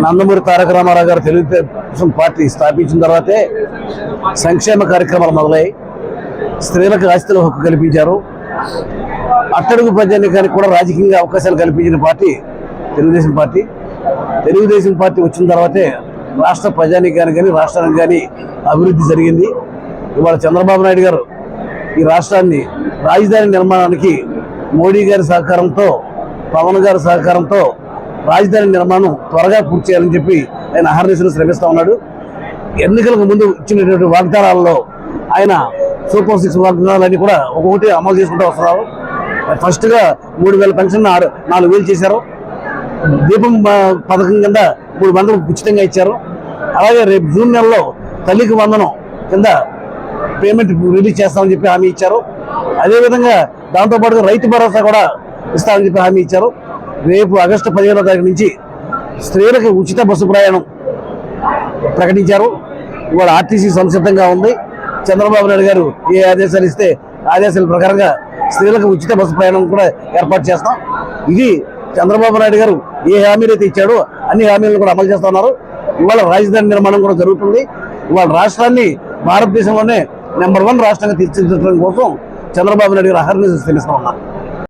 నందమూరి తారక రామారావు గారు తెలుగుదేశం పార్టీ స్థాపించిన తర్వాతే సంక్షేమ కార్యక్రమాలు మొదలై స్త్రీలకు ఆస్తుల హక్కు కల్పించారు. అట్టడుగు ప్రజానీకానికి కూడా రాజకీయ అవకాశాలు కల్పించిన party Telugu Desam party. Telugu Desam party వచ్చిన తర్వాతే రాష్ట్ర ప్రజానీకానికి కానీ రాష్ట్రానికి కానీ అభివృద్ధి జరిగింది. ఇవాళ చంద్రబాబు నాయుడు గారు ఈ రాష్ట్రాన్ని రాజధాని నిర్మాణానికి మోడీ గారి సహకారంతో, పవన్ గారి సహకారంతో రాజధాని నిర్మాణం త్వరగా పూర్తి చేయాలని చెప్పి ఆయన అహర్నిశలు శ్రమిస్తూ ఉన్నాడు. ఎన్నికలకు ముందు ఇచ్చినటువంటి వాగ్దానాలలో ఆయన సూపర్ 6 వాగ్దానాలన్నీ కూడా ఒక్కొక్కటి అమలు చేసుకుంటూ వస్తున్నారు. ఫస్ట్గా 3,000 పెన్షన్ 4,000 చేశారు. దీపం పథకం కింద 3 వందలు ఉచితంగా ఇచ్చారు. అలాగే రేపు జూన్ నెలలో తల్లికి వందనం కింద పేమెంట్ రిలీజ్ చేస్తామని చెప్పి హామీ ఇచ్చారు. అదేవిధంగా దాంతోపాటుగా రైతు భరోసా కూడా ఇస్తామని చెప్పి హామీ ఇచ్చారు. రేపు ఆగస్టు 15వ తారీఖు నుంచి స్త్రీలకు ఉచిత బస్సు ప్రయాణం ప్రకటించారు. ఇవాళ ఆర్టీసీ సంసిద్ధంగా ఉంది. చంద్రబాబు నాయుడు గారు ఏ ఆదేశాలు ఇస్తే ఆదేశాల ప్రకారంగా స్త్రీలకు ఉచిత బస్సు ప్రయాణం కూడా ఏర్పాటు చేస్తాం. ఇది చంద్రబాబు నాయుడు గారు ఏ హామీలు అయితే ఇచ్చాడో అన్ని హామీలను కూడా అమలు చేస్తున్నారు. ఇవాళ రాజధాని నిర్మాణం కూడా జరుగుతుంది. ఇవాళ రాష్ట్రాన్ని భారతదేశంలోనే నెంబర్ 1 రాష్ట్రంగా తీర్చిదిద్దడం కోసం చంద్రబాబు నాయుడు గారు అహర్నిశలు శ్రమిస్తూ ఉన్నారు.